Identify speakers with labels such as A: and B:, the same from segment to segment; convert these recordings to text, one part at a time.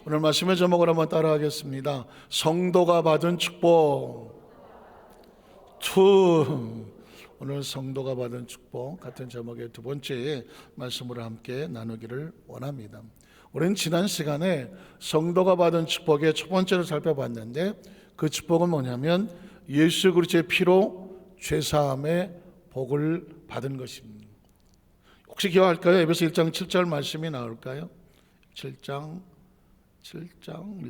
A: 오늘 말씀의 제목을 한번 따라하겠습니다. 성도가 받은 축복. 오늘 성도가 받은 축복 같은 제목의 두 번째 말씀으로 함께 나누기를 원합니다. 우리는 지난 시간에 성도가 받은 축복의 첫 번째를 살펴봤는데, 그 축복은 뭐냐면 예수 그리스도의 피로 죄사함의 복을 받은 것입니다. 혹시 기억할까요? 에베소 1장 7절 말씀이 나올까요? 7장 7절.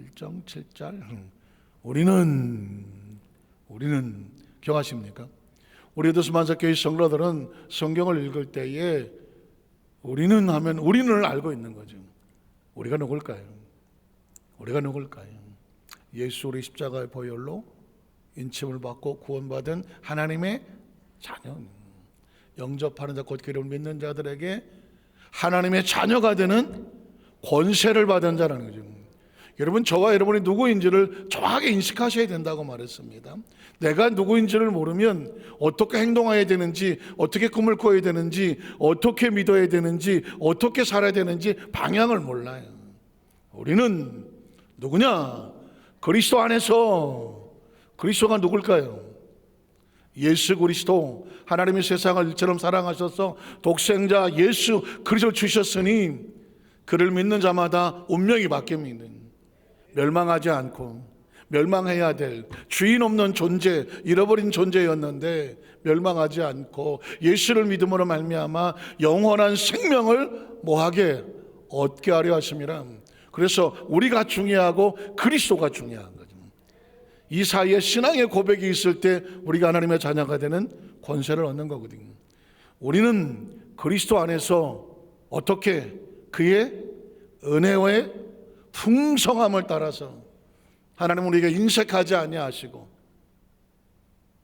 A: 우리는 기억하십니까? 우리 에베소만사교회 성도들은 성경을 읽을 때에 우리는 하면 우리는 알고 있는 거죠. 우리가 누굴까요? 예수 우리 십자가의 보혈로 인침을 받고 구원받은 하나님의 자녀, 영접하는 자 곧 그를 믿는 자들에게 하나님의 자녀가 되는 권세를 받은 자라는 거죠. 여러분, 저와 여러분이 누구인지를 정확하게 인식하셔야 된다고 말했습니다. 내가 누구인지를 모르면 어떻게 행동해야 되는지, 어떻게 꿈을 꿔야 되는지, 어떻게 믿어야 되는지, 어떻게 살아야 되는지 방향을 몰라요. 우리는 누구냐? 그리스도 안에서. 그리스도가 누굴까요? 예수 그리스도, 하나님이 세상을 이처럼 사랑하셔서 독생자 예수 그리스도를 주셨으니 그를 믿는 자마다 운명이 바뀝니다. 멸망하지 않고, 멸망해야 될 주인 없는 존재, 잃어버린 존재였는데 멸망하지 않고 예수를 믿음으로 말미암아 영원한 생명을 뭐하게 얻게 하려 하심이라. 그래서 우리가 중요하고 그리스도가 중요한 거죠. 이 사이에 신앙의 고백이 있을 때 우리가 하나님의 자녀가 되는 권세를 얻는 거거든요. 우리는 그리스도 안에서 어떻게 그의 은혜의 풍성함을 따라서 하나님은 우리에게 인색하지 아니하시고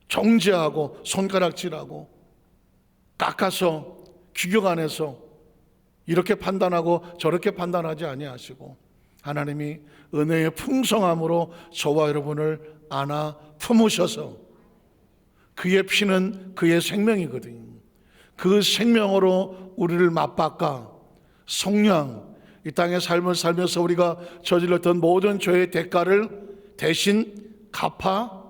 A: 정죄하고 손가락질하고 깎아서 규격 안에서 이렇게 판단하고 저렇게 판단하지 아니하시고 하나님이 은혜의 풍성함으로 저와 여러분을 안아 품으셔서, 그의 피는 그의 생명이거든요. 그 생명으로 우리를 맞바꿔 속량, 이 땅의 삶을 살면서 우리가 저질렀던 모든 죄의 대가를 대신 갚아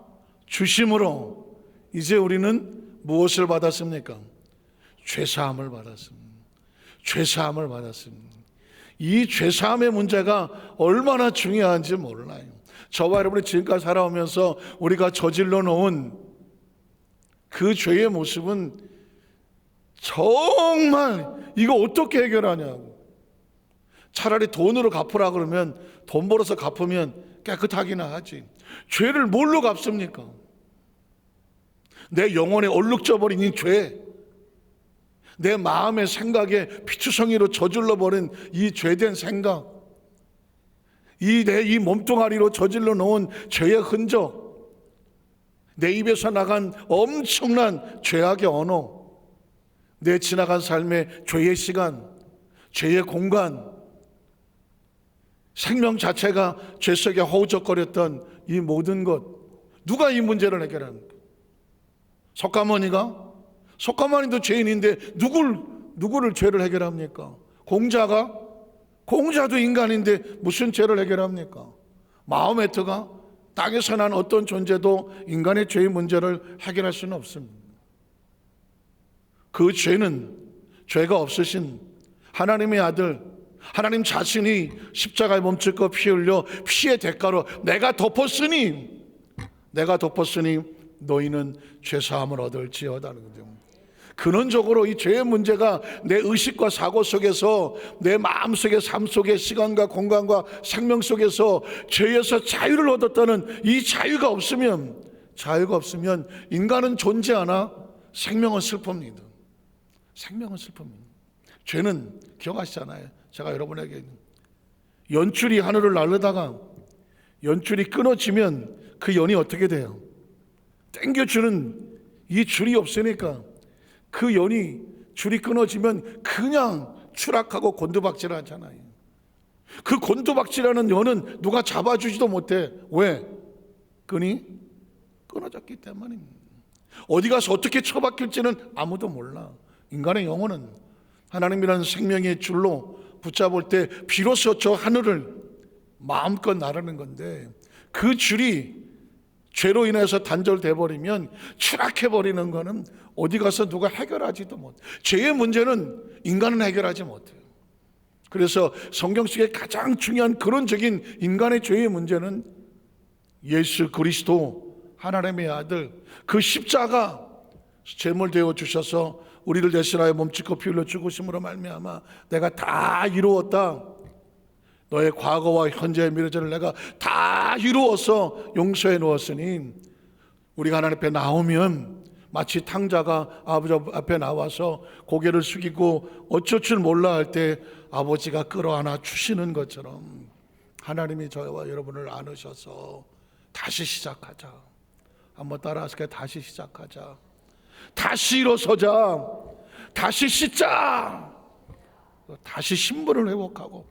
A: 주심으로 이제 우리는 무엇을 받았습니까? 죄사함을 받았습니다. 이 죄사함의 문제가 얼마나 중요한지 몰라요. 저와 여러분이 지금까지 살아오면서 우리가 저질러 놓은 그 죄의 모습은 정말 이거 어떻게 해결하냐고. 차라리 돈으로 갚으라 그러면 돈 벌어서 갚으면 깨끗하기나 하지. 죄를 뭘로 갚습니까? 내 영혼에 얼룩져버린 이 죄, 내 마음의 생각에 피투성이로 저질러버린 이 죄된 생각, 이 몸뚱아리로 저질러 놓은 죄의 흔적, 내 입에서 나간 엄청난 죄악의 언어, 내 지나간 삶의 죄의 시간, 죄의 공간, 생명 자체가 죄 속에 허우적거렸던 이 모든 것, 누가 이 문제를 해결합니까? 석가모니가? 석가모니도 죄인인데 누구를 죄를 해결합니까? 공자도 인간인데 무슨 죄를 해결합니까? 마호메트가? 땅에서 난 어떤 존재도 인간의 죄의 문제를 해결할 수는 없습니다. 그 죄는 죄가 없으신 하나님의 아들, 하나님 자신이 십자가에 몸짓고 피 흘려 피의 대가로 내가 덮었으니 너희는 죄사함을 얻을지어다는 거죠. 근원적으로 이 죄의 문제가 내 의식과 사고 속에서, 내 마음속의 삶 속의 시간과 공간과 생명 속에서 죄에서 자유를 얻었다는 이 자유가 없으면 인간은 존재하나 생명은 슬픕니다. 죄는 기억하시잖아요. 제가 여러분에게 연줄이 하늘을 날르다가 연줄이 끊어지면 그 연이 어떻게 돼요? 당겨주는 이 줄이 없으니까 그 연이, 줄이 끊어지면 그냥 추락하고 곤두박질 하잖아요. 그 곤두박질하는 연은 누가 잡아주지도 못해. 왜? 끈이 끊어졌기 때문입니다. 어디 가서 어떻게 처박힐지는 아무도 몰라. 인간의 영혼은 하나님이라는 생명의 줄로 붙잡을 때 비로소 저 하늘을 마음껏 나르는 건데, 그 줄이 죄로 인해서 단절돼 버리면 추락해 버리는 거는 어디 가서 누가 해결하지도 못. 죄의 문제는 인간은 해결하지 못해요. 그래서 성경 속에 가장 중요한 근원적인 인간의 죄의 문제는 예수 그리스도 하나님의 아들, 그 십자가 제물 되어 주셔서 우리를 대신하여 몸짓고 피 흘려 죽으심으로 말미암아 내가 다 이루었다, 너의 과거와 현재의 미래를 내가 다 이루어서 용서해 놓았으니 우리가 하나님 앞에 나오면 마치 탕자가 아버지 앞에 나와서 고개를 숙이고 어쩔 줄 몰라 할 때 아버지가 끌어안아 주시는 것처럼 하나님이 저와 여러분을 안으셔서 다시 시작하자. 한번 따라하실까요? 다시 시작하자. 다시 일어서자. 다시 씻자. 다시 신분을 회복하고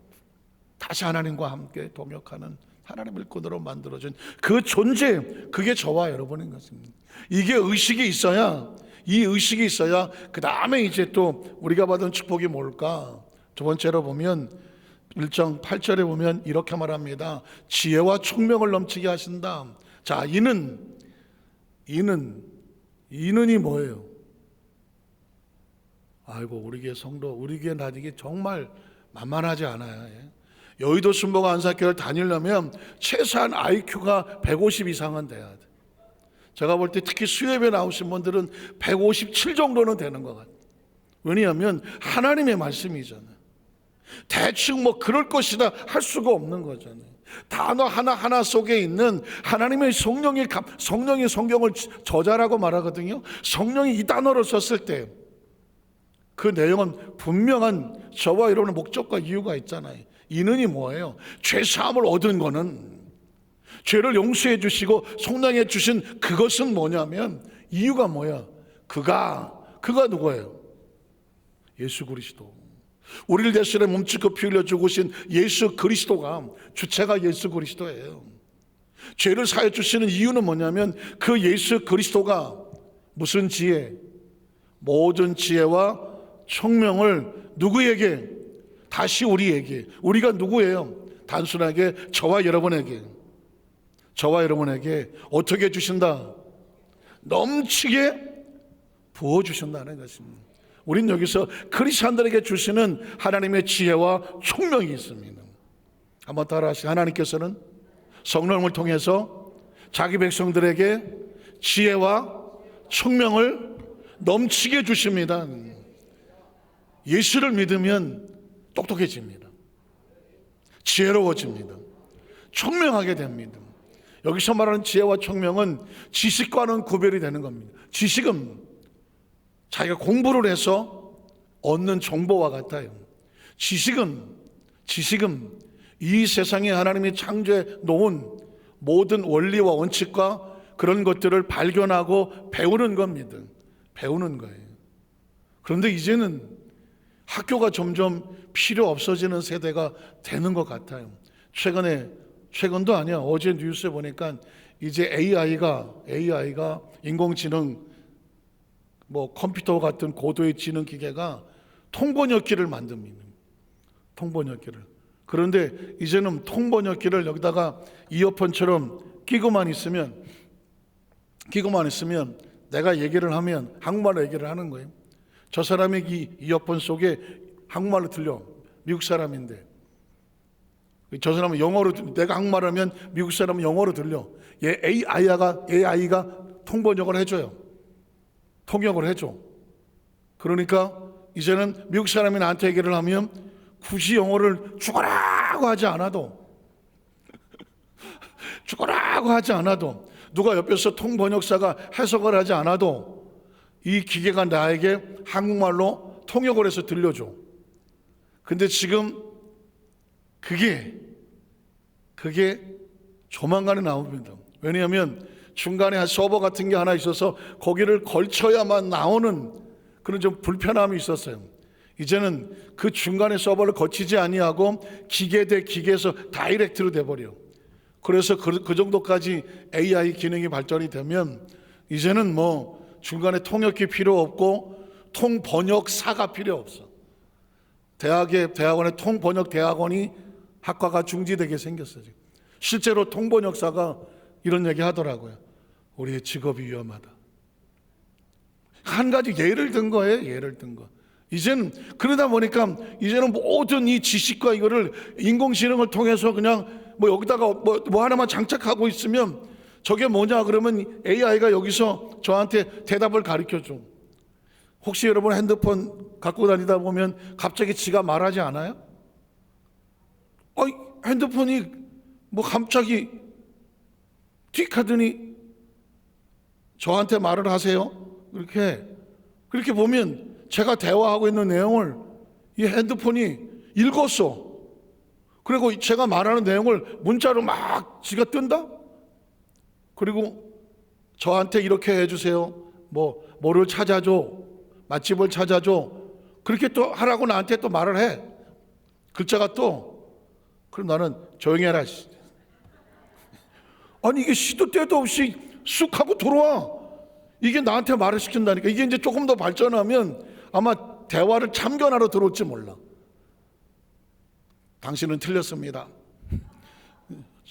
A: 다시 하나님과 함께 동역하는 하나님의 일꾼으로 만들어준 그 존재, 그게 저와 여러분인 것입니다. 이게 의식이 있어야, 이 의식이 있어야 그 다음에 이제 또 우리가 받은 축복이 뭘까? 두 번째로 보면 1장 8절에 보면 이렇게 말합니다. 지혜와 총명을 넘치게 하신다. 자, 이는이 뭐예요? 아이고, 우리 교회 성도, 우리 교회 다니기 정말 만만하지 않아요. 여의도 순복음 안사교회를 다니려면 최소한 IQ가 150 이상은 돼야 돼. 제가 볼 때 특히 수협에 나오신 분들은 157 정도는 되는 것 같아요. 왜냐하면 하나님의 말씀이잖아요. 대충 뭐 그럴 것이다 할 수가 없는 거잖아요. 단어 하나하나 속에 있는 하나님의 성령이 성경을 저자라고 말하거든요. 성령이 이 단어를 썼을 때 그 내용은 분명한 저와 여러분의 목적과 이유가 있잖아요. 이는이 뭐예요? 죄 사함을 얻은 거는, 죄를 용서해 주시고 성령해 주신 그것은 뭐냐면, 이유가 뭐야? 그가 누구예요? 예수 그리스도. 우리를 대신에 몸짓고 피 흘려 죽으신 예수 그리스도가, 주체가 예수 그리스도예요. 죄를 사해 주시는 이유는 뭐냐면 그 예수 그리스도가 무슨 지혜? 모든 지혜와 총명을 누구에게? 다시 우리에게. 우리가 누구예요? 단순하게 저와 여러분에게 어떻게 주신다? 넘치게 부어주신다는 것입니다. 우린 여기서 크리스찬들에게 주시는 하나님의 지혜와 총명이 있습니다. 한번 따라하시죠. 하나님께서는 성령을 통해서 자기 백성들에게 지혜와 총명을 넘치게 주십니다. 예수를 믿으면 똑똑해집니다. 지혜로워집니다. 총명하게 됩니다. 여기서 말하는 지혜와 총명은 지식과는 구별이 되는 겁니다. 지식은 자기가 공부를 해서 얻는 정보와 같아요. 지식은 이 세상에 하나님이 창조해 놓은 모든 원리와 원칙과 그런 것들을 발견하고 배우는 겁니다. 배우는 거예요. 그런데 이제는 학교가 점점 필요 없어지는 세대가 되는 것 같아요. 최근도 아니야. 어제 뉴스에 보니까 이제 AI가 인공지능, 뭐 컴퓨터 같은 고도의 지능 기계가 통번역기를 만듭니다. 통번역기를. 그런데 이제는 통번역기를 여기다가 이어폰처럼 끼고만 있으면 내가 얘기를 하면 한국말로 얘기를 하는 거예요. 저 사람의 이 이어폰 속에 한국말로 들려. 미국 사람인데 저 사람은 영어로, 내가 한국말 하면 미국 사람은 영어로 들려. 얘 AI가 통번역을 해줘요. 통역을 해줘. 그러니까 이제는 미국 사람이 나한테 얘기를 하면 굳이 영어를 죽어라고 하지 않아도 누가 옆에서 통번역사가 해석을 하지 않아도 이 기계가 나에게 한국말로 통역을 해서 들려줘. 근데 지금 그게 조만간에 나옵니다. 왜냐하면 중간에 서버 같은 게 하나 있어서 거기를 걸쳐야만 나오는 그런 좀 불편함이 있었어요. 이제는 그 중간에 서버를 거치지 아니하고 기계 대 기계에서 다이렉트로 돼버려. 그래서 그 정도까지 AI 기능이 발전이 되면 이제는 뭐 중간에 통역이 필요 없고 통번역사가 필요 없어. 대학원에 통번역 대학원이 학과가 중지되게 생겼어요. 실제로 통번역사가 이런 얘기 하더라고요. 우리의 직업이 위험하다. 한 가지 예를 든 거예요. 예를 든 거. 이제는 그러다 보니까 이제는 모든 이 지식과 이거를 인공지능을 통해서 그냥 뭐 여기다가 뭐 하나만 장착하고 있으면 저게 뭐냐 그러면 AI가 여기서 저한테 대답을 가르쳐 줘. 혹시 여러분 핸드폰 갖고 다니다 보면 갑자기 지가 말하지 않아요? 핸드폰이 뭐 갑자기 틱 하더니 저한테 말을 하세요. 그렇게 보면 제가 대화하고 있는 내용을 이 핸드폰이 읽었어. 그리고 제가 말하는 내용을 문자로 막 지가 뜬다? 그리고 저한테 이렇게 해주세요. 뭐를 찾아줘. 맛집을 찾아줘. 그렇게 또 하라고 나한테 또 말을 해. 글자가 그럼 나는 조용히 해라. 아니 이게 시도 때도 없이 쑥 하고 들어와. 이게 나한테 말을 시킨다니까. 이게 이제 조금 더 발전하면 아마 대화를 참견하러 들어올지 몰라. 당신은 틀렸습니다.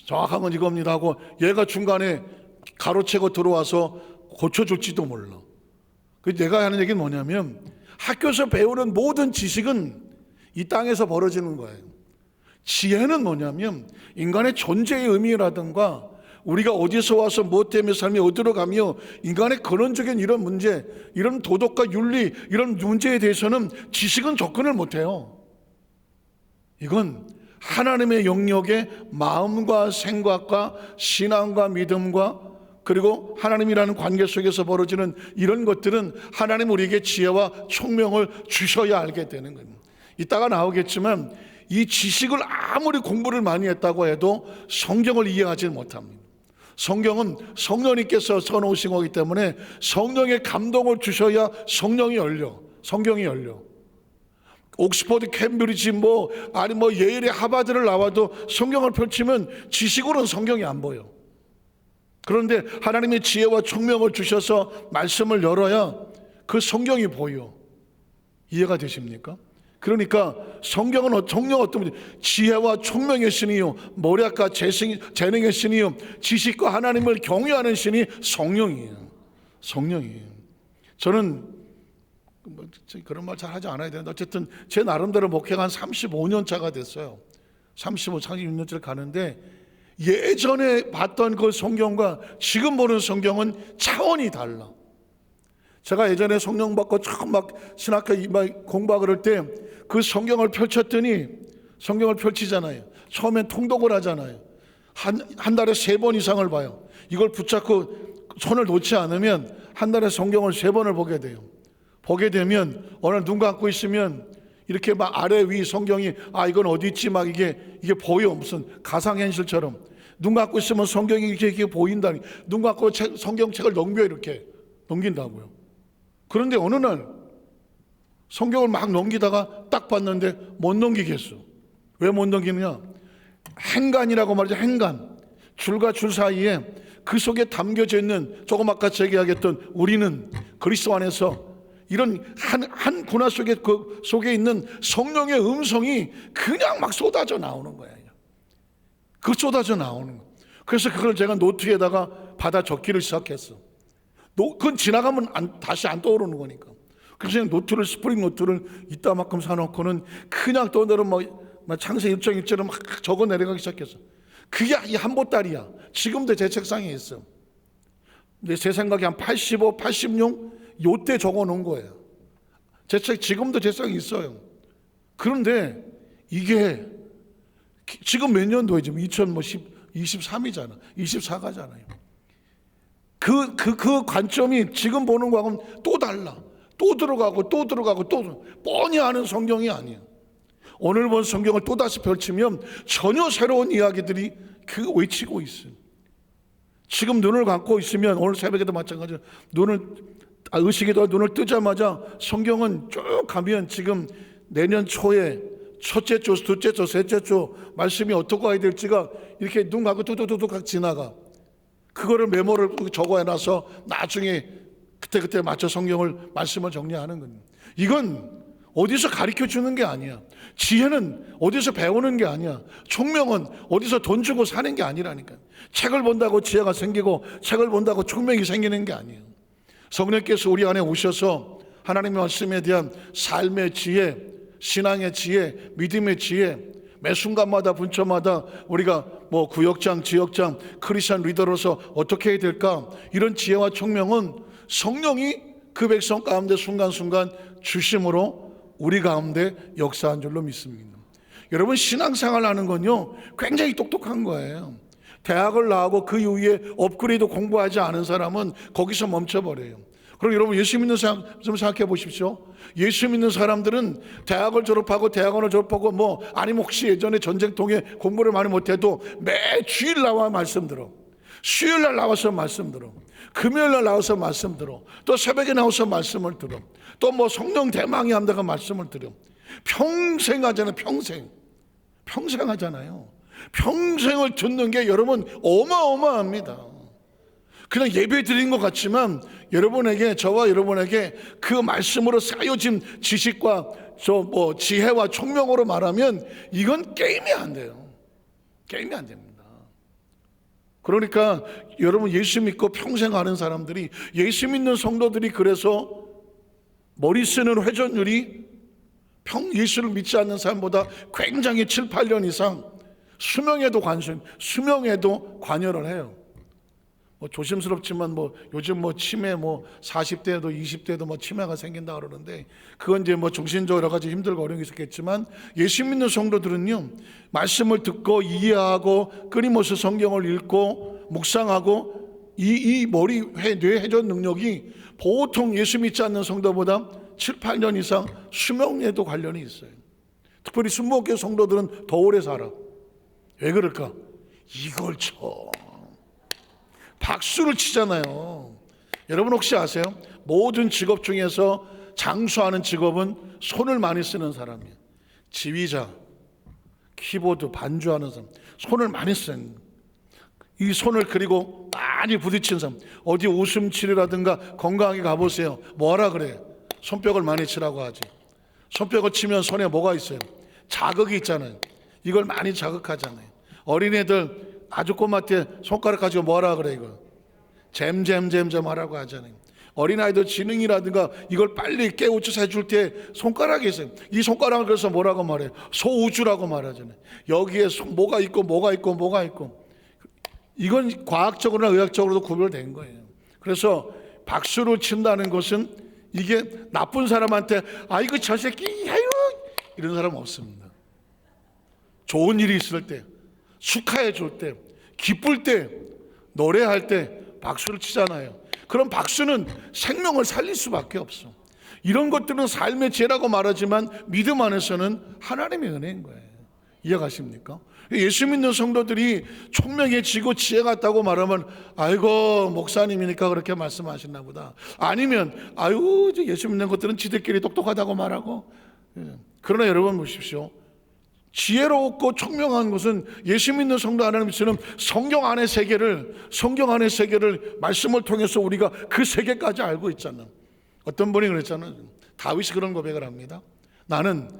A: 정확한 건 이겁니다 하고 얘가 중간에 가로채고 들어와서 고쳐줄지도 몰라. 내가 하는 얘기는 뭐냐면 학교에서 배우는 모든 지식은 이 땅에서 벌어지는 거예요. 지혜는 뭐냐면 인간의 존재의 의미라든가 우리가 어디서 와서 무엇 때문에 삶이 어디로 가며 인간의 근원적인 이런 문제, 이런 도덕과 윤리, 이런 문제에 대해서는 지식은 접근을 못해요. 이건 하나님의 영역의 마음과 생각과 신앙과 믿음과 그리고 하나님이라는 관계 속에서 벌어지는 이런 것들은 하나님 우리에게 지혜와 총명을 주셔야 알게 되는 겁니다. 이따가 나오겠지만 이 지식을 아무리 공부를 많이 했다고 해도 성경을 이해하지 못합니다. 성경은 성령님께서 써놓으신 거기 때문에 성령의 감동을 주셔야 성령이 열려. 성경이 열려. 옥스퍼드, 캠브리지 아니 예일의 하버드를 나와도 성경을 펼치면 지식으로는 성경이 안 보여. 그런데 하나님의 지혜와 총명을 주셔서 말씀을 열어야 그 성경이 보여. 이해가 되십니까? 그러니까 성경은 성령 어떤 분이 지혜와 총명의 신이요 모략과 재능의 신이요 지식과 하나님을 경외하는 신이 성령이에요. 성령이에요. 저는 그런 말 잘 하지 않아야 되는데 어쨌든 제 나름대로 목회가 한 35년 차가 됐어요. 36년 차를 가는데 예전에 봤던 그 성경과 지금 보는 성경은 차원이 달라. 제가 예전에 성령 받고 처음 막 신학교 공부하고 그럴 때 그 성경을 펼쳤더니 성경을 펼치잖아요. 처음엔 통독을 하잖아요. 한 달에 3번 이상을 봐요. 이걸 붙잡고 손을 놓지 않으면 한 달에 성경을 3번을 보게 돼요. 보게 되면 오늘 눈 감고 있으면 이렇게 막 아래 위 성경이 이건 어디 있지 막 이게 보여. 무슨 가상현실처럼 눈 감고 있으면 성경이 이렇게 보인다니. 눈 감고 성경책을 이렇게 넘긴다고요. 그런데 어느 날 성경을 막 넘기다가 딱 봤는데 못 넘기겠어. 왜 못 넘기느냐? 행간이라고 말이죠. 행간. 줄과 줄 사이에 그 속에 담겨져 있는 조금 아까 얘기하겠던 우리는 그리스도 안에서 이런 한 군화 속에 그 속에 있는 성령의 음성이 그냥 막 쏟아져 나오는 거예요. 쏟아져 나오는 거. 그래서 그걸 제가 노트에다가 받아 적기를 시작했어. 그건 지나가면 다시 안 떠오르는 거니까. 그래서 그냥 노트를 스프링 노트를 이따만큼 사놓고는 그냥 떠내려 창세기 1장 1절을 막 적어 내려가기 시작했어. 그게 한 보따리야. 지금도 제 책상에 있어. 근데 제 생각에 한 85, 86 요때 적어 놓은 거예요. 제 책 지금도 제 책상에 있어요. 그런데 이게 지금 몇 년도에 지금 2023이잖아. 24가잖아요. 그 관점이 지금 보는 거하고는 또 달라. 또 들어가고 뻔히 아는 성경이 아니야. 오늘 본 성경을 또다시 펼치면 전혀 새로운 이야기들이 외치고 있어요. 지금 눈을 감고 있으면 오늘 새벽에도 마찬가지로 의식에도 눈을 뜨자마자 성경은 쭉 가면 지금 내년 초에 첫째 주, 둘째 주, 셋째 주 말씀이 어떻게 와야 될지가 이렇게 눈 감고 뚜두두둑 지나가. 그거를 메모를 적어놔서 나중에 그때 맞춰 말씀을 정리하는 겁니다. 이건 어디서 가르쳐 주는 게 아니야. 지혜는 어디서 배우는 게 아니야. 총명은 어디서 돈 주고 사는 게 아니라니까. 책을 본다고 지혜가 생기고 책을 본다고 총명이 생기는 게 아니에요. 성령께서 우리 안에 오셔서 하나님의 말씀에 대한 삶의 지혜, 신앙의 지혜, 믿음의 지혜, 매 순간마다 분초마다 우리가 뭐 구역장, 지역장, 크리스천 리더로서 어떻게 해야 될까, 이런 지혜와 총명은 성령이 그 백성 가운데 순간순간 주심으로 우리 가운데 역사한 줄로 믿습니다. 여러분, 신앙생활 하는 건요 굉장히 똑똑한 거예요. 대학을 나오고 그 이후에 업그레이드 공부하지 않은 사람은 거기서 멈춰버려요. 그럼 여러분, 예수 믿는 사람 좀 생각해 보십시오. 예수 믿는 사람들은 대학을 졸업하고 대학원을 졸업하고 뭐 아니면 혹시 예전에 전쟁통에 공부를 많이 못해도 매 주일 나와 말씀 들어, 수요일날 나와서 말씀 들어, 금요일날 나와서 말씀 들어, 또 새벽에 나와서 말씀을 들어, 또 뭐 성령 대망이 한다고 말씀을 들어. 평생 하잖아요. 평생 하잖아요. 평생을 듣는 게 여러분 어마어마합니다. 그냥 예배 드린 것 같지만 여러분에게, 저와 여러분에게 그 말씀으로 쌓여진 지식과 지혜와 총명으로 말하면 이건 게임이 안 돼요. 게임이 안 됩니다. 그러니까 여러분, 예수 믿고 평생 하는 사람들이, 예수 믿는 성도들이 그래서 머리 쓰는 회전율이 예수를 믿지 않는 사람보다 굉장히 7, 8년 이상 수명에도 관여를 해요. 뭐 조심스럽지만 뭐 요즘 뭐 치매 40대도 20대도 뭐 치매가 생긴다 그러는데, 그건 이제 뭐 정신적으로 여러 가지 힘들고 어려움이 있었겠지만, 예수 믿는 성도들은요 말씀을 듣고 이해하고 끊임없이 성경을 읽고 묵상하고 이 뇌 회전 능력이 보통 예수 믿지 않는 성도보다 7, 8년 이상 수명에도 관련이 있어요. 특별히 순복교 성도들은 더 오래 살아. 왜 그럴까? 이걸 쳐 박수를 치잖아요. 여러분 혹시 아세요? 모든 직업 중에서 장수하는 직업은 손을 많이 쓰는 사람이에요. 지휘자, 키보드, 반주하는 사람, 손을 많이 쓰는, 이 손을 그리고 많이 부딪힌 사람. 어디 웃음치료라든가 건강하게 가보세요. 뭐라 그래요? 손뼉을 많이 치라고 하지. 손뼉을 치면 손에 뭐가 있어요? 자극이 있잖아요. 이걸 많이 자극하잖아요. 어린애들 아주 꼬마 때 손가락 가지고 뭐라 그래? 이거 잼잼잼잼 하라고 하잖아요. 어린아이들 지능이라든가 이걸 빨리 깨우쳐서 해줄 때 손가락이 있어요. 이 손가락을 그래서 뭐라고 말해요? 소우주라고 말하잖아요. 여기에 뭐가 있고 이건 과학적으로나 의학적으로도 구별된 거예요. 그래서 박수를 친다는 것은 이게 나쁜 사람한테 아이고 저 새끼 아유 이런 사람 없습니다. 좋은 일이 있을 때, 축하해 줄 때, 기쁠 때, 노래할 때 박수를 치잖아요. 그럼 박수는 생명을 살릴 수밖에 없어. 이런 것들은 삶의 죄라고 말하지만 믿음 안에서는 하나님의 은혜인 거예요. 이해가십니까? 예수 믿는 성도들이 총명해지고 지혜 같다고 말하면 아이고 목사님이니까 그렇게 말씀하셨나 보다. 아니면 아유 예수 믿는 것들은 지들끼리 똑똑하다고 말하고. 그러나 여러분 보십시오. 지혜롭고 총명한 것은 예수 믿는 성도 하나님께서는 성경 안의 세계를 말씀을 통해서 우리가 그 세계까지 알고 있잖아. 어떤 분이 그랬잖아요. 다윗이 그런 고백을 합니다. 나는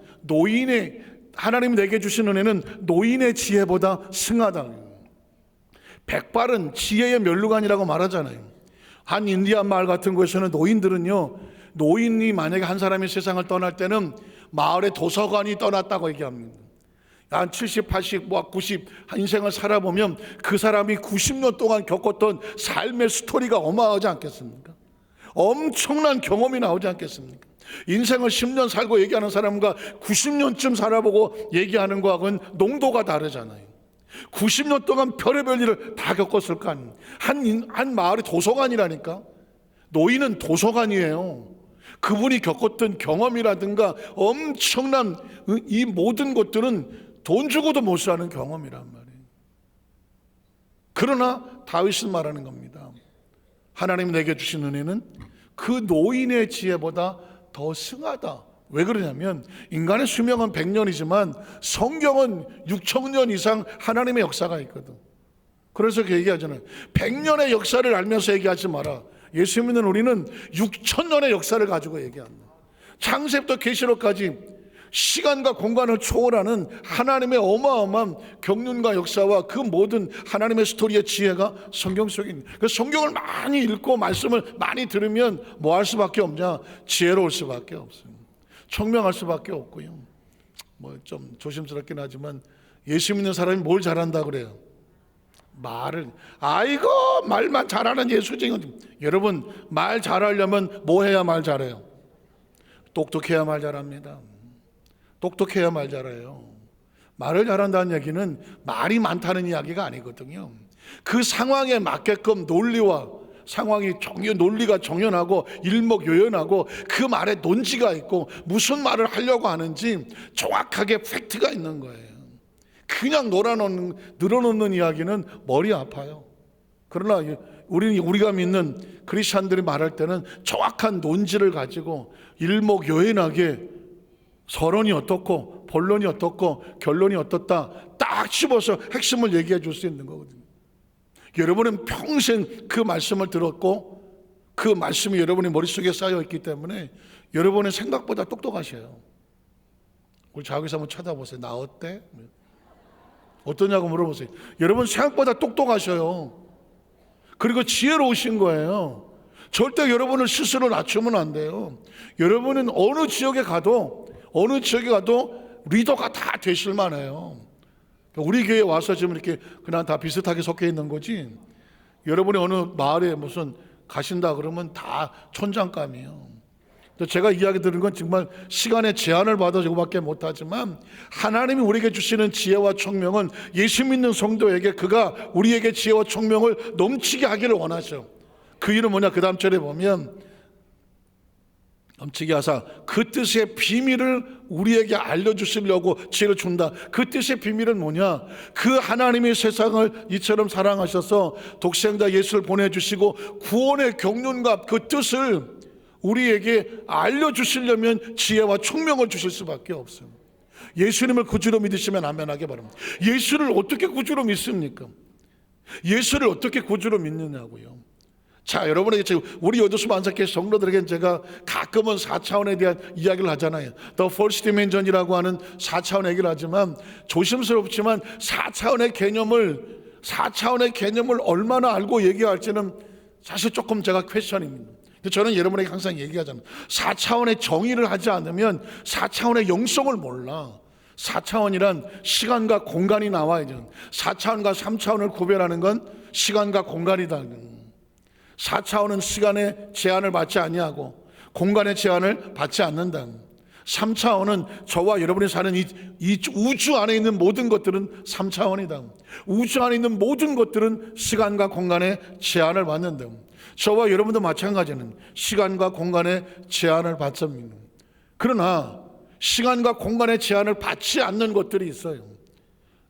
A: 하나님 내게 주신 은혜는 노인의 지혜보다 승하다. 백발은 지혜의 멸류관이라고 말하잖아요. 한 인디안 마을 같은 곳에서는 노인이 만약에 한 사람이 세상을 떠날 때는 마을의 도서관이 떠났다고 얘기합니다. 한 70, 80, 90 인생을 살아보면 그 사람이 90년 동안 겪었던 삶의 스토리가 어마어마하지 않겠습니까? 엄청난 경험이 나오지 않겠습니까? 인생을 10년 살고 얘기하는 사람과 90년쯤 살아보고 얘기하는 거하고는 농도가 다르잖아요. 90년 동안 별의별 일을 다 겪었을 거 아닙니까? 한 마을의 도서관이라니까. 노인은 도서관이에요. 그분이 겪었던 경험이라든가 엄청난 이 모든 것들은 돈 주고도 못 사는 경험이란 말이에요. 그러나 다윗은 말하는 겁니다. 하나님 내게 주신 은혜는 그 노인의 지혜보다 더 승하다. 왜 그러냐면 인간의 수명은 100년이지만 성경은 6,000년 이상 하나님의 역사가 있거든. 그래서 그 얘기하잖아요. 100년의 역사를 알면서 얘기하지 마라. 예수 믿는 우리는 6,000년의 역사를 가지고 얘기한다. 창세부터 계시록까지 시간과 공간을 초월하는 하나님의 어마어마한 경륜과 역사와 그 모든 하나님의 스토리의 지혜가 성경 속에 있는, 그 성경을 많이 읽고 말씀을 많이 들으면 뭐 할 수밖에 없냐? 지혜로울 수밖에 없어요. 청명할 수밖에 없고요. 뭐 좀 조심스럽긴 하지만 예수 믿는 사람이 뭘 잘한다 그래요? 말을. 아이고 말만 잘하는 예수쟁이. 여러분, 말 잘하려면 뭐 해야 말 잘해요? 똑똑해야 말 잘합니다. 똑똑해야 말 잘해요. 말을 잘한다는 얘기는 말이 많다는 이야기가 아니거든요. 그 상황에 맞게끔 논리와 상황이 논리가 정연하고 일목요연하고 그 말에 논지가 있고 무슨 말을 하려고 하는지 정확하게 팩트가 있는 거예요. 그냥 늘어놓는 이야기는 머리 아파요. 그러나 우리가 믿는 크리스찬들이 말할 때는 정확한 논지를 가지고 일목요연하게 서론이 어떻고 본론이 어떻고 결론이 어떻다 딱 집어서 핵심을 얘기해 줄 수 있는 거거든요. 여러분은 평생 그 말씀을 들었고 그 말씀이 여러분의 머릿속에 쌓여 있기 때문에 여러분은 생각보다 똑똑하셔요. 우리 자기서 한번 쳐다보세요. 나 어때? 어떠냐고 물어보세요. 여러분 생각보다 똑똑하셔요. 그리고 지혜로우신 거예요. 절대 여러분을 스스로 낮추면 안 돼요. 여러분은 어느 지역에 가도 리더가 다 되실 만해요. 우리 교회에 와서 지금 이렇게 그냥 다 비슷하게 섞여 있는 거지, 여러분이 어느 마을에 무슨 가신다 그러면 다 천장감이에요. 제가 이야기 드린 건 정말 시간의 제한을 받아서 이거밖에 못하지만 하나님이 우리에게 주시는 지혜와 총명은 예수 믿는 성도에게 그가 우리에게 지혜와 총명을 넘치게 하기를 원하죠. 그 이유는 뭐냐? 그 다음 절에 보면 넘치게 하사 그 뜻의 비밀을 우리에게 알려주시려고 지혜를 준다. 그 뜻의 비밀은 뭐냐? 그 하나님이 세상을 이처럼 사랑하셔서 독생자 예수를 보내주시고 구원의 경륜과 그 뜻을 우리에게 알려주시려면 지혜와 총명을 주실 수밖에 없어요. 예수님을 구주로 믿으시면 아멘하게 바랍니다. 예수를 어떻게 구주로 믿습니까? 예수를 어떻게 구주로 믿느냐고요. 자, 여러분에게 우리 여도수 만삭회 성도들에게 제가 가끔은 4차원에 대한 이야기를 하잖아요. The First Dimension이라고 하는 4차원 얘기를 하지만 조심스럽지만 4차원의 개념을 얼마나 알고 얘기할지는 사실 조금 제가 퀘스천입니다. 저는 여러분에게 항상 얘기하잖아요. 4차원의 정의를 하지 않으면 4차원의 영성을 몰라. 4차원이란 시간과 공간이 나와야죠. 4차원과 3차원을 구별하는 건 시간과 공간이다. 4차원은 시간의 제한을 받지 아니하고 공간의 제한을 받지 않는다. 3차원은 저와 여러분이 사는 이 우주 안에 있는 모든 것들은 3차원이다. 우주 안에 있는 모든 것들은 시간과 공간의 제한을 받는다. 저와 여러분도 마찬가지는 시간과 공간의 제한을 받습니다. 그러나 시간과 공간의 제한을 받지 않는 것들이 있어요.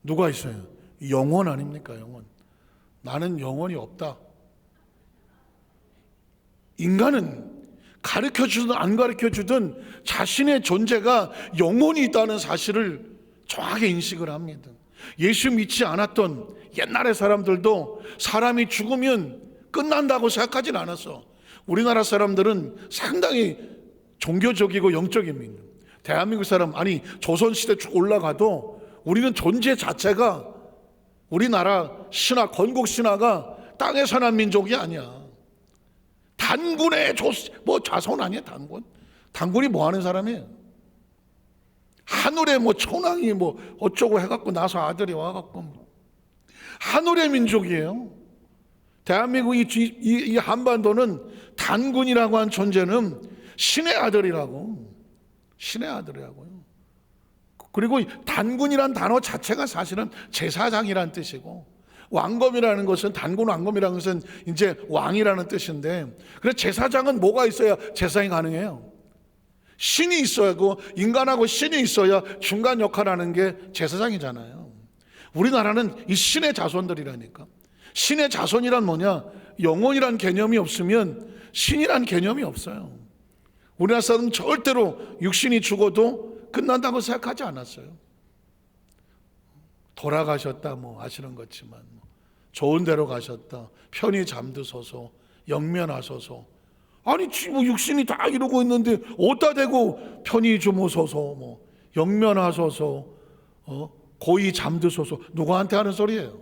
A: 누가 있어요? 영혼 아닙니까? 영혼. 나는 영혼이 없다. 인간은 가르쳐주든 안 가르쳐주든 자신의 존재가 영혼이 있다는 사실을 정확하게 인식을 합니다. 예수 믿지 않았던 옛날의 사람들도 사람이 죽으면 끝난다고 생각하진 않았어. 우리나라 사람들은 상당히 종교적이고 영적입니다. 대한민국 사람, 아니 조선시대 쭉 올라가도 우리는 존재 자체가 우리나라 신화, 건국 신화가 땅에 사는 민족이 아니야. 단군의 자손 아니야. 단군이 뭐 하는 사람이에요? 하늘에 천왕이 어쩌고 해갖고 나서 아들이 와갖고 하늘의 민족이에요. 대한민국 이 한반도는 단군이라고 한 존재는 신의 아들이라고요. 그리고 단군이란 단어 자체가 사실은 제사장이란 뜻이고, 왕검이라는 것은, 단군 왕검이라는 것은 이제 왕이라는 뜻인데, 그래서 제사장은 뭐가 있어야 제사가 가능해요? 신이 있어야 하고, 인간하고 신이 있어야 중간 역할하는 게 제사장이잖아요. 우리나라는 이 신의 자손들이라니까. 신의 자손이란 뭐냐? 영혼이란 개념이 없으면 신이란 개념이 없어요. 우리나라 사람은 절대로 육신이 죽어도 끝난다고 생각하지 않았어요. 돌아가셨다 아시는 것지만 좋은 데로 가셨다, 편히 잠드소서, 영면하소서, 아니 뭐 육신이 다 이러고 있는데 어디다 대고 편히 주무소서, 뭐 영면하소서, 고이 잠드소서. 누구한테 하는 소리예요?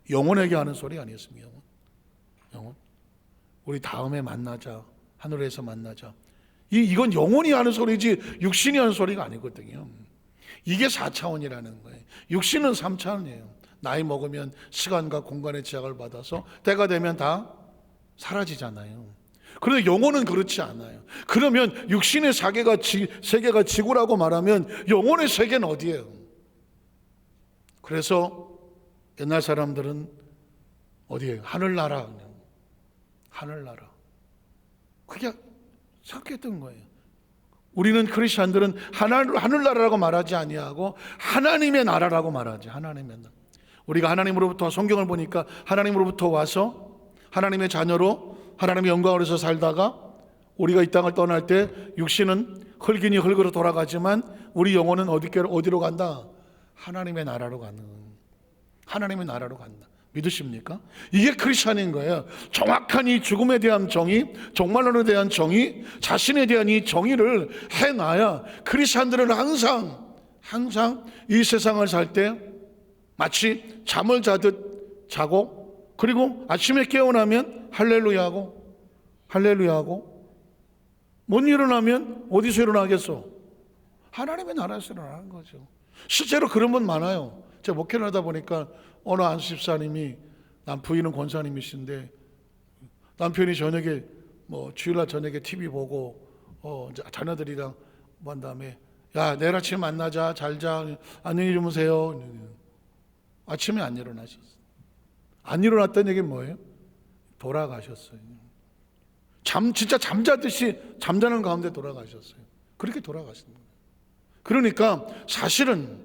A: 영혼에게 하는 소리 아니었습니까? 영혼. 우리 다음에 만나자, 하늘에서 만나자. 이건 영혼이 하는 소리지 육신이 하는 소리가 아니거든요. 이게 4차원이라는 거예요. 육신은 3차원이에요. 나이 먹으면 시간과 공간의 제약을 받아서 때가 되면 다 사라지잖아요. 그런데 영혼은 그렇지 않아요. 그러면 육신의 세계가 지구라고 말하면 영혼의 세계는 어디예요? 그래서 옛날 사람들은 어디예요? 하늘나라. 하늘나라. 그게 생각했던 거예요. 우리는 크리스천들은 하늘나라라고 말하지 아니하고 하나님의 나라라고 말하지. 하나님의 나라. 우리가 하나님으로부터 성경을 보니까 하나님으로부터 와서 하나님의 자녀로 하나님의 영광으로서 살다가 우리가 이 땅을 떠날 때 육신은 흙이니 흙으로 돌아가지만 우리 영혼은 어디로 간다? 하나님의 나라로 가는, 하나님의 나라로 간다. 믿으십니까? 이게 크리스천인 거예요. 정확한 이 죽음에 대한 정의, 종말론에 대한 정의, 자신에 대한 이 정의를 해놔야 크리스천들은 항상 이 세상을 살 때 마치 잠을 자듯 자고, 그리고 아침에 깨어나면 할렐루야하고 못 일어나면 어디서 일어나겠어? 하나님의 나라에서 일어나는 거죠. 실제로 그런 분 많아요. 제가 목회를 하다 보니까 어느 안수 집사님이, 부인은 권사님이신데 남편이 저녁에 주일날 저녁에 TV 보고 자녀들이랑 한 다음에 야 내일 아침에 만나자, 잘자, 안녕히 주무세요. 아침에 안 일어나셨어요. 안 일어났다는 얘기는 뭐예요? 돌아가셨어요. 진짜 잠자듯이 잠자는 가운데 돌아가셨어요. 그렇게 돌아가신 거예요. 그러니까 사실은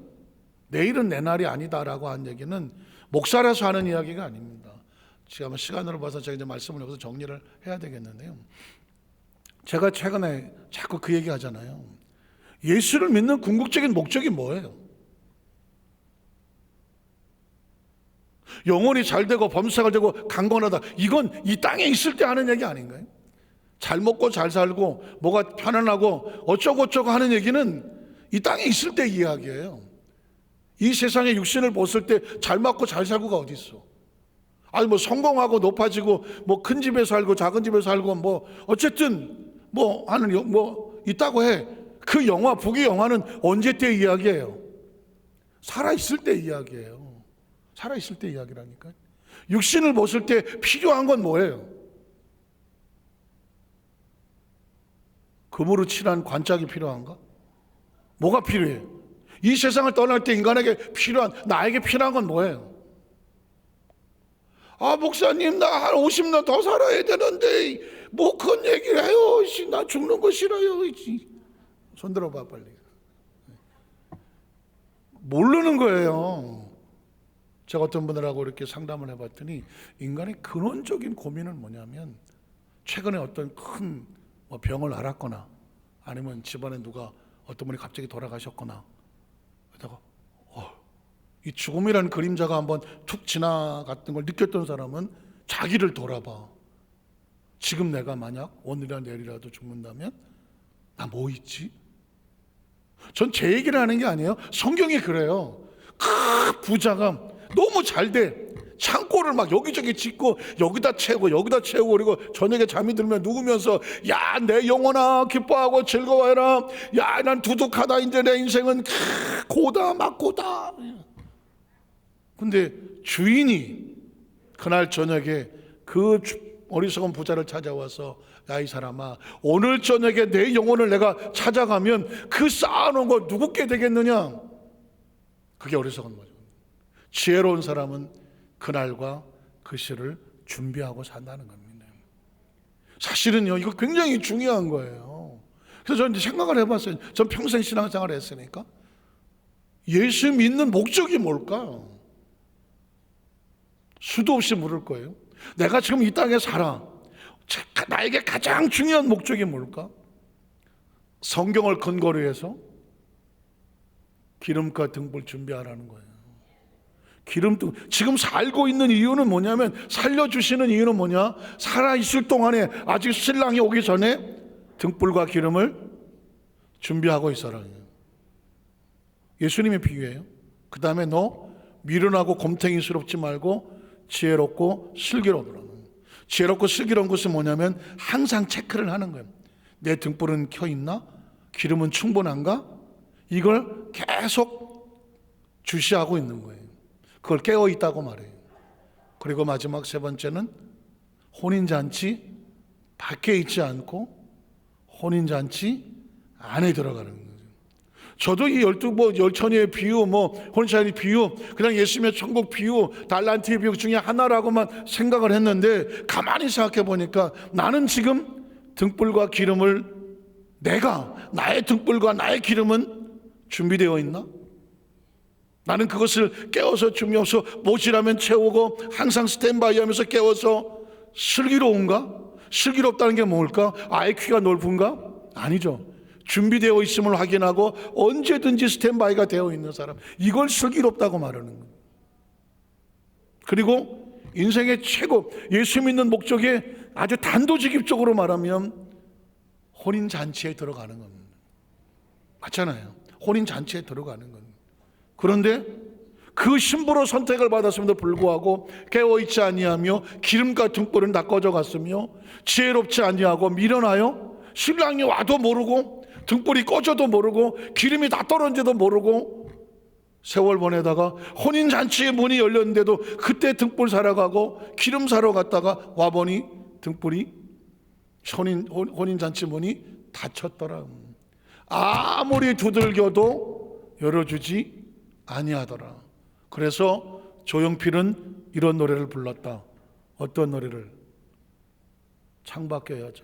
A: 내일은 내 날이 아니다라고 한 얘기는 목사라서 하는 이야기가 아닙니다. 지금 시간으로 봐서 제가 이제 말씀을 여기서 정리를 해야 되겠는데요. 제가 최근에 자꾸 그 얘기 하잖아요. 예수를 믿는 궁극적인 목적이 뭐예요? 영혼이 잘 되고 범사가 되고 강건하다. 이건 이 땅에 있을 때 하는 얘기 아닌가요? 잘 먹고 잘 살고 뭐가 편안하고 어쩌고 하는 얘기는 이 땅에 있을 때 이야기예요. 이 세상에 육신을 벗을 때 잘 먹고 잘 살고가 어디 있어? 아니 성공하고 높아지고 큰 집에 살고 작은 집에 살고 어쨌든 있다고 해. 그 북의 영화는 언제 때 이야기예요? 살아 있을 때 이야기예요. 살아 있을 때 이야기라니까. 육신을 벗을 때 필요한 건 뭐예요? 금으로 칠한 관짝이 필요한가? 뭐가 필요해? 이 세상을 떠날 때 인간에게 나에게 필요한 건 뭐예요? 목사님 나 한 50년 더 살아야 되는데 그런 얘기를 해요. 나 죽는 거 싫어요. 손 들어봐 빨리. 모르는 거예요. 제가 어떤 분들하고 이렇게 상담을 해봤더니 인간의 근원적인 고민은 뭐냐면 최근에 어떤 큰 병을 앓았거나 아니면 집안에 어떤 분이 갑자기 돌아가셨거나 그러다가 이 죽음이라는 그림자가 한번 툭 지나갔던 걸 느꼈던 사람은 자기를 돌아봐. 지금 내가 만약 오늘이나 내일이라도 죽는다면 나 뭐 있지? 전 제 얘기를 하는 게 아니에요. 성경이 그래요. 부자가 너무 잘 돼. 창고를 여기저기 짓고 여기다 채우고 그리고 저녁에 잠이 들면 누우면서 야 내 영혼아 기뻐하고 즐거워해라. 야 난 두둑하다. 이제 내 인생은 고다. 근데 주인이 그날 저녁에 그 어리석은 부자를 찾아와서 야 이 사람아 오늘 저녁에 내 영혼을 내가 찾아가면 그 쌓아놓은 거 누구께 되겠느냐? 그게 어리석은 거죠. 지혜로운 사람은 그날과 그 시를 준비하고 산다는 겁니다. 사실은요 이거 굉장히 중요한 거예요. 그래서 저는 생각을 해봤어요. 전 평생 신앙생활을 했으니까 예수 믿는 목적이 뭘까? 수도 없이 물을 거예요. 내가 지금 이 땅에 살아. 나에게 가장 중요한 목적이 뭘까? 성경을 근거로 해서 기름과 등불 준비하라는 거예요. 기름등. 지금 살고 있는 이유는 뭐냐면, 살려주시는 이유는 뭐냐? 살아있을 동안에, 아직 신랑이 오기 전에 등불과 기름을 준비하고 있어라. 예수님의 비유예요. 그 다음에 너 미련하고 곰탱이스럽지 말고 지혜롭고 슬기로우라. 지혜롭고 슬기로운 것은 뭐냐면 항상 체크를 하는 거예요. 내 등불은 켜 있나? 기름은 충분한가? 이걸 계속 주시하고 있는 거예요. 그걸 깨어 있다고 말해요. 그리고 마지막 세 번째는 혼인잔치 밖에 있지 않고 혼인잔치 안에 들어가는 거예요. 저도 이 열처녀의 비유, 혼인잔치 비유, 그냥 예수님의 천국 비유, 달란트의 비유 중에 하나라고만 생각을 했는데, 가만히 생각해 보니까 나는 지금 등불과 기름을, 나의 등불과 나의 기름은 준비되어 있나? 나는 그것을 깨워서 준비해서 모자라면 채우고 항상 스탠바이 하면서 깨워서 슬기로운가? 슬기롭다는 게 뭘까? IQ가 높은가? 아니죠. 준비되어 있음을 확인하고 언제든지 스탠바이가 되어 있는 사람, 이걸 슬기롭다고 말하는 거예요. 그리고 인생의 최고, 예수 믿는 목적에 아주 단도직입적으로 말하면 혼인잔치에 들어가는 겁니다. 맞잖아요. 혼인잔치에 들어가는 겁니다. 그런데 그 신부로 선택을 받았음에도 불구하고 깨어있지 아니하며 기름과 등불은 다 꺼져갔으며 지혜롭지 아니하고 미련하여 신랑이 와도 모르고 등불이 꺼져도 모르고 기름이 다 떨어진지도 모르고 세월 보내다가 혼인잔치의 문이 열렸는데도 그때 등불 사러 가고 기름 사러 갔다가 와보니 등불이 혼인잔치 문이 닫혔더라. 아무리 두들겨도 열어주지 아니하더라. 그래서 조용필은 이런 노래를 불렀다. 어떤 노래를? 창밖의 여자.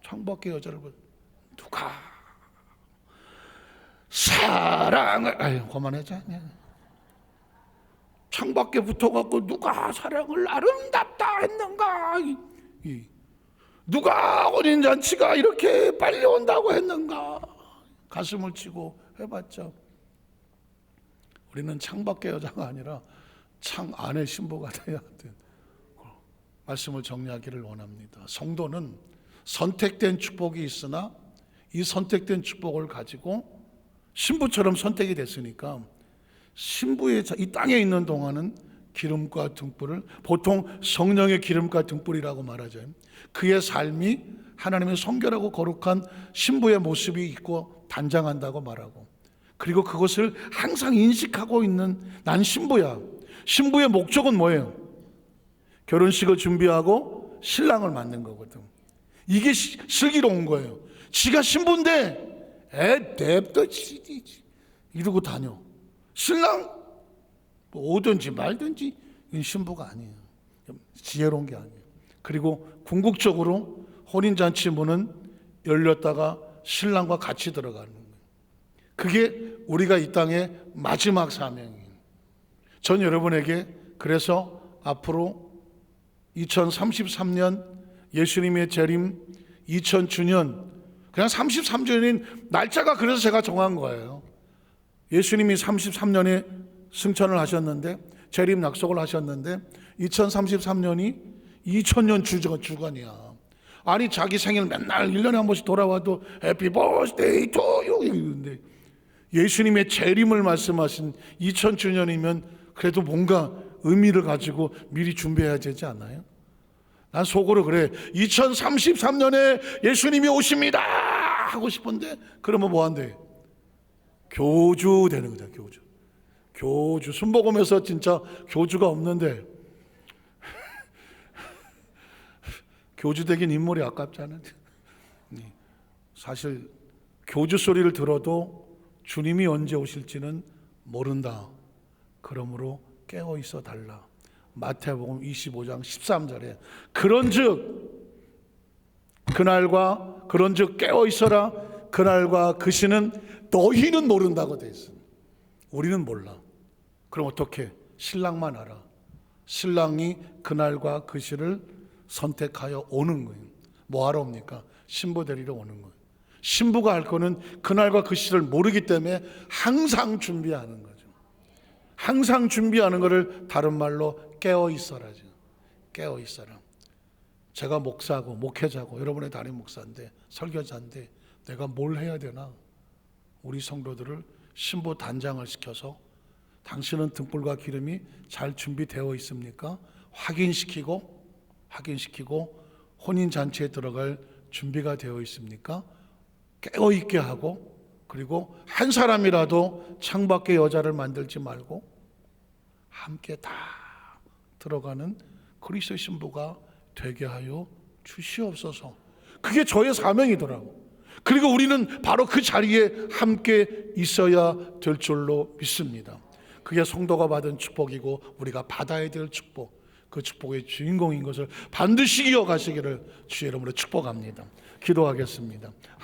A: 창밖의 여자를 누가 사랑을, 그만하자. 창밖에 붙어갖고 누가 사랑을 아름답다 했는가? 누가 혼인잔치가 이렇게 빨리 온다고 했는가? 가슴을 치고 해봤죠. 우리는 창밖의 여자가 아니라 창 안의 신부가 되어야 돼. 말씀을 정리하기를 원합니다. 성도는 선택된 축복이 있으나 이 선택된 축복을 가지고 신부처럼 선택이 됐으니까 신부의 이 땅에 있는 동안은 기름과 등불을, 보통 성령의 기름과 등불이라고 말하죠. 그의 삶이 하나님의 성결하고 거룩한 신부의 모습이 있고 단장한다고 말하고, 그리고 그것을 항상 인식하고 있는 난 신부야. 신부의 목적은 뭐예요? 결혼식을 준비하고 신랑을 만든 거거든. 이게 슬기로운 거예요. 지가 신부인데 냅둬 이러고 다녀. 신랑 오든지 말든지, 이건 신부가 아니에요. 지혜로운 게 아니에요. 그리고 궁극적으로 혼인잔치 문은 열렸다가 신랑과 같이 들어가는 거예요. 그게 우리가 이 땅의 마지막 사명이에요. 전 여러분에게 그래서 앞으로 2033년 예수님의 재림 2000주년, 그냥 33주년인 날짜가 그래서 제가 정한 거예요. 예수님이 33년에 승천을 하셨는데, 재림 약속을 하셨는데 2033년이 2000년 주간이야. 아니 자기 생일 맨날 1년에 한 번씩 돌아와도 해피 버스데이 투 유 이러는데, 예수님의 재림을 말씀하신 2000주년이면 그래도 뭔가 의미를 가지고 미리 되지 되지 않나요? 난 속으로 그래. 2033년에 예수님이 오십니다 하고 싶은데, 그러면 뭐 한대? 교주 되는 거죠. 교주. 순복음에서 진짜 교주가 없는데 교주 되긴 인물이 아깝잖아요. 사실 교주 소리를 들어도 주님이 언제 오실지는 모른다. 그러므로 깨어 있어 달라. 마태복음 25장 13절에 그런즉 깨어 있어라. 그날과 그 시는 너희는 모른다고 돼 있습니다. 우리는 몰라. 그럼 어떻게? 신랑만 알아. 신랑이 그날과 그 시를 선택하여 오는 거예요. 뭐 하러 옵니까? 신부 데리러 오는 거예요. 신부가 할 거는 그날과 그 시를 모르기 때문에 항상 준비하는 거죠. 항상 준비하는 것을 다른 말로 깨어 있어라죠. 깨어 있어라. 제가 목사고 목회자고 여러분의 담임 목사인데 설교자인데 내가 뭘 해야 되나? 우리 성도들을 신부 단장을 시켜서 당신은 등불과 기름이 잘 준비되어 있습니까? 확인시키고 혼인잔치에 들어갈 준비가 되어 있습니까? 깨어있게 하고, 그리고 한 사람이라도 창밖에 여자를 만들지 말고 함께 다 들어가는 그리스도의 신부가 되게 하여 주시옵소서. 그게 저의 사명이더라고. 그리고 우리는 바로 그 자리에 함께 있어야 될 줄로 믿습니다. 그게 성도가 받은 축복이고 우리가 받아야 될 축복, 그 축복의 주인공인 것을 반드시 이어가시기를 주의 이름으로 축복합니다. 기도하겠습니다.